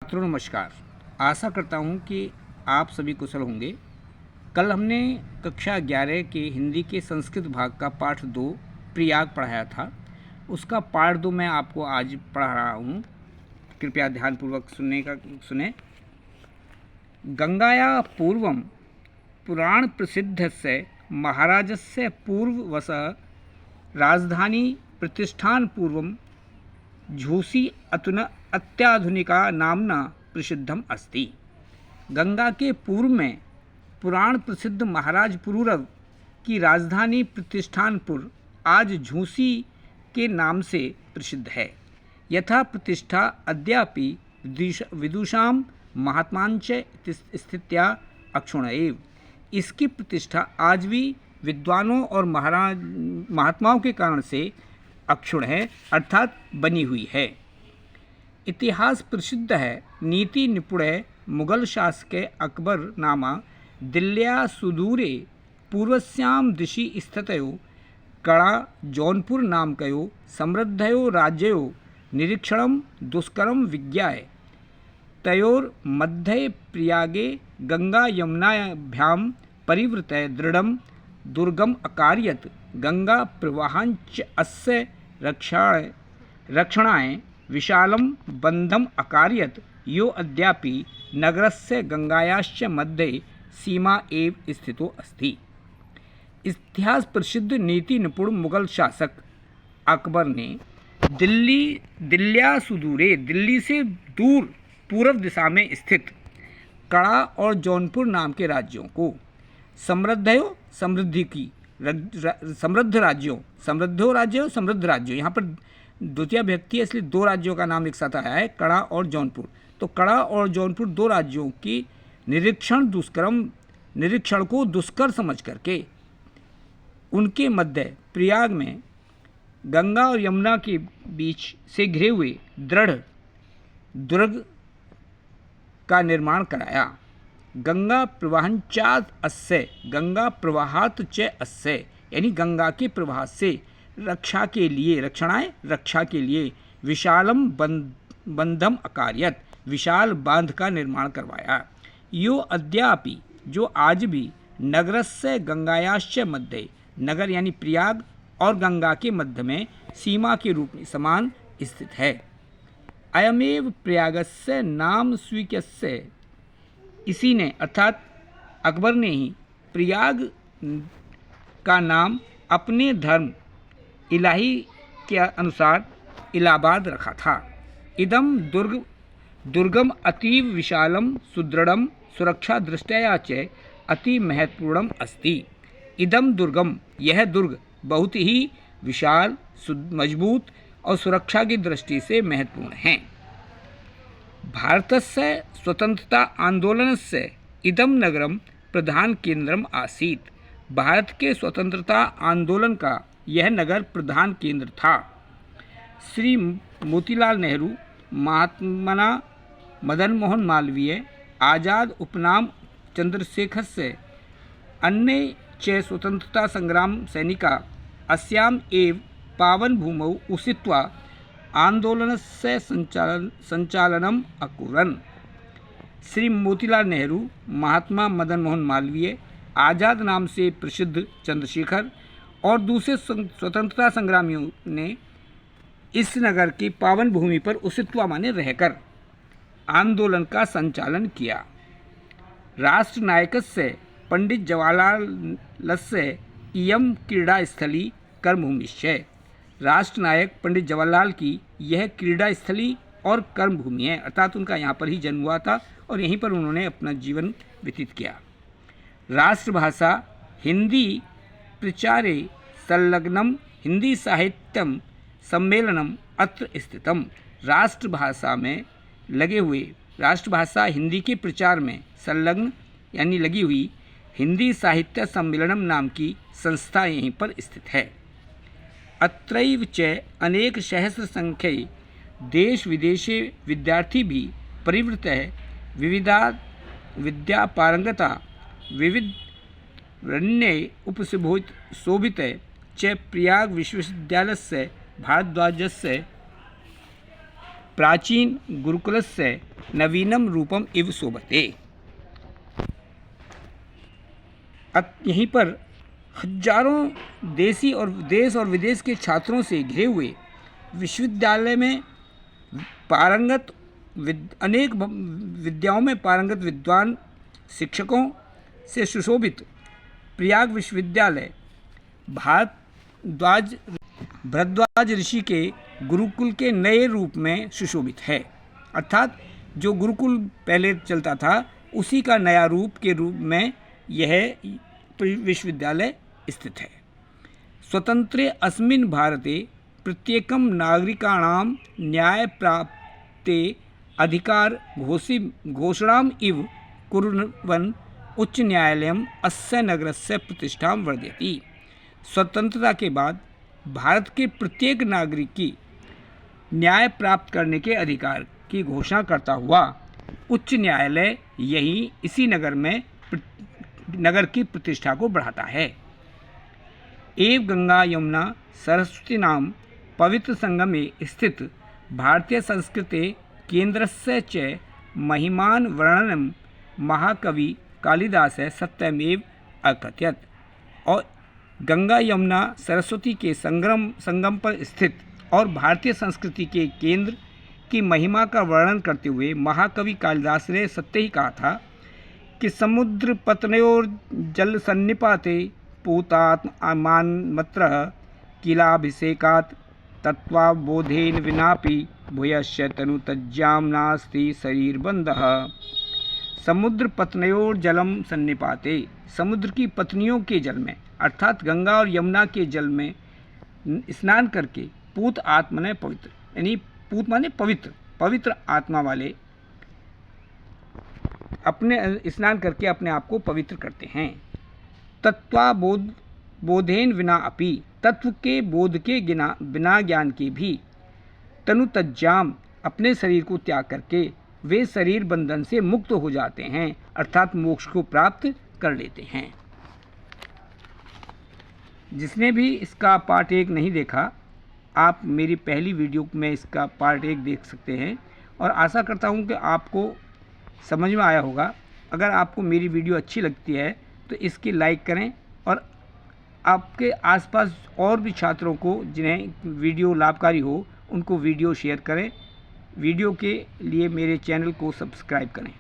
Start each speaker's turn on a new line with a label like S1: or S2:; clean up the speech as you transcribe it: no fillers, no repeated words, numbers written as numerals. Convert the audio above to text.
S1: छात्रों नमस्कार। आशा करता हूँ कि आप सभी कुशल होंगे। कल हमने कक्षा 11 के हिंदी के संस्कृत भाग का पाठ 2 प्रयाग पढ़ाया था। उसका पाठ 2 मैं आपको आज पढ़ा रहा हूँ। कृपया ध्यानपूर्वक सुने। गंगाया पूर्वं पुराण प्रसिद्धस्य महाराजस्य पूर्ववसः राजधानी प्रतिष्ठान पूर्वं झूसी अत्याधुनिका नामना प्रसिद्धम अस्ति। गंगा के पूर्व में पुराण प्रसिद्ध महाराज पुरूरव की राजधानी प्रतिष्ठानपुर आज झूसी के नाम से प्रसिद्ध है। यथा प्रतिष्ठा अद्यापि विदुषां महात्मांच स्थित्या अक्षुण एव। इसकी प्रतिष्ठा आज भी विद्वानों और महात्माओं के कारण से अक्षुण है, अर्थात बनी हुई है। इतिहास प्रसिद्ध है। नीति निपुण मुगल शासक अकबर नामा दिल्ल्या सुदूरे पूर्वस्यां दिशि स्थितयो कड़ा जौनपुर नामकयो समृद्धयो राज्यो निरीक्षणं दुष्करं विज्ञाय तयोर्मध्ये प्रयागे गंगा यमुनाभ्यां परिवृत्य दृढ़ं दुर्गम अकार्यत। गंगा प्रवाहांच अस्य रक्षणाय विशालं बंधम अकार्यत यो अद्यापि नगरस्य गंगायाश्च मध्ये सीमा एव स्थितो अस्ति। इतिहास प्रसिद्ध नीति निपुण मुगल शासक अकबर ने दिल्ल्या सुदूरे दिल्ली से दूर पूर्व दिशा में स्थित कड़ा और जौनपुर नाम के राज्यों को समृद्ध राज्यों यहाँ पर द्वितीय व्यक्ति है, इसलिए दो राज्यों का नाम एक साथ आया है, कड़ा और जौनपुर। तो कड़ा और जौनपुर दो राज्यों की निरीक्षण को दुष्कर समझ करके उनके मध्य प्रयाग में गंगा और यमुना के बीच से घिरे हुए दृढ़ दुर्ग का निर्माण कराया। गंगा प्रवाहांचात अस्य, गंगा प्रवाहात च अस्य, यानी गंगा के प्रवाह से रक्षा के लिए विशालम बंधम अकार्यत, विशाल बांध का निर्माण करवाया। यो अद्यापि, जो आज भी नगरस्य गंगायाश्च मध्य, नगर यानी प्रयाग और गंगा के मध्य में सीमा के रूप में समान स्थित है। अयमेव प्रयागस्य नाम स्वीकृत्य, इसी ने अर्थात अकबर ने ही प्रयाग का नाम अपने धर्म इलाही के अनुसार इलाहाबाद रखा था। इदम दुर्गम अतीव विशालम सुदृढ़म सुरक्षा दृष्टया च अति महत्वपूर्णम अस्ति। इदम दुर्गम, यह दुर्ग बहुत ही विशाल, मजबूत और सुरक्षा की दृष्टि से महत्वपूर्ण है। भारतस्य स्वतंत्रता आंदोलनस्य इदम नगरम प्रधान केंद्रम आसीत्। भारत के स्वतंत्रता आंदोलन का यह नगर प्रधान केंद्र था। श्री मोतीलाल नेहरू, महात्मा मदन मोहन मालवीय, आज़ाद उपनाम चंद्रशेखर से अन्य च स्वतंत्रता संग्राम सैनिका अस्याम एव पावन भूमौ उषित्वा आंदोलनस्य संचालनम अकुर्वन्। श्री मोतीलाल नेहरू, महात्मा मदन मोहन मालवीय, आज़ाद नाम से प्रसिद्ध चंद्रशेखर और दूसरे स्वतंत्रता संग्रामियों ने इस नगर की पावन भूमि पर उषित्वा माने रहकर आंदोलन का संचालन किया। राष्ट्रनायकस्य पंडित जवाहरलालस्य इयं क्रीडास्थली कर्मभूमिश्च। राष्ट्रनायक पंडित जवाहरलाल की यह क्रीडास्थली और कर्मभूमि है, अर्थात उनका यहाँ पर ही जन्म हुआ था और यहीं पर उन्होंने अपना जीवन व्यतीत किया। राष्ट्रभाषा हिंदी प्रचारे संलग्नम हिंदी साहित्यम सम्मेलनम अत्र स्थितम। राष्ट्रभाषा हिंदी के प्रचार में संलग्न यानी लगी हुई हिंदी साहित्य सम्मेलनम नाम की संस्था यहीं पर स्थित है। अत्रैव च अनेक सहस्र संख्ये देश विदेशे विद्यार्थी भी परिवृत है। विविधा विद्या पारंगता विविध रण्ये उपशोभित च प्रयाग विश्वविद्यालयस्य भारद्वाजस्य प्राचीन गुरुकुलस्य नवीनम रूपम इव शोभते। यहीं पर हजारों देश और विदेश के छात्रों से घिरे हुए विश्वविद्यालय में अनेक विद्याओं में पारंगत विद्वान शिक्षकों से सुशोभित प्रयाग विश्वविद्यालय भरद्वाज ऋषि के गुरुकुल के नए रूप में सुशोभित है। अर्थात जो गुरुकुल पहले चलता था उसी का नया रूप के रूप में यह विश्वविद्यालय स्थित है। स्वतंत्रे अस्मिन् भारते प्रत्येकं नागरिकाणां न्यायप्राप्ते अधिकार घोषणाम् इव कुर्वन् उच्च न्यायालयम् अस्य नगरस्य प्रतिष्ठां वर्धयति। स्वतंत्रता के बाद भारत के प्रत्येक नागरिक की न्याय प्राप्त करने के अधिकार की घोषणा करता हुआ उच्च न्यायालय इसी नगर की प्रतिष्ठा को बढ़ाता है। एव गंगा यमुना सरस्वती नाम पवित्र संगमे स्थित भारतीय संस्कृते केंद्रस्य च महिमान वर्णनम महाकवि कालिदासः सत्यमेव अकथयत्। और गंगा यमुना सरस्वती के संगम पर स्थित और भारतीय संस्कृति के केंद्र की महिमा का वर्णन करते हुए महाकवि कालिदास ने सत्य ही कहा था कि समुद्र पतनयोर जल सन्निपाते पूतात्मान्मत्रः किलाभिषेकात् तत्त्वावबोधेन विनापि भूयस्य तनुतज्ज्यां नास्ति शरीरबन्धः। समुद्र पत्नयोर जलम सन्निपाते, समुद्र की पत्नियों के जल में अर्थात गंगा और यमुना के जल में स्नान करके पूत आत्मा ने पवित्र, यानी पूत माने पवित्र आत्मा वाले अपने स्नान करके अपने आप को पवित्र करते हैं। तत्त्वाबोधेन विना अपि, तत्व के बोध के बिना ज्ञान के भी, तनुतज्जाम अपने शरीर को त्याग करके वे शरीर बंधन से मुक्त हो जाते हैं अर्थात मोक्ष को प्राप्त कर लेते हैं। जिसने भी इसका पार्ट 1 नहीं देखा, आप मेरी पहली वीडियो में इसका पार्ट 1 देख सकते हैं और आशा करता हूं कि आपको समझ में आया होगा। अगर आपको मेरी वीडियो अच्छी लगती है तो इसकी लाइक करें और आपके आसपास और भी छात्रों को जिन्हें वीडियो लाभकारी हो उनको वीडियो शेयर करें। वीडियो के लिए मेरे चैनल को सब्सक्राइब करें।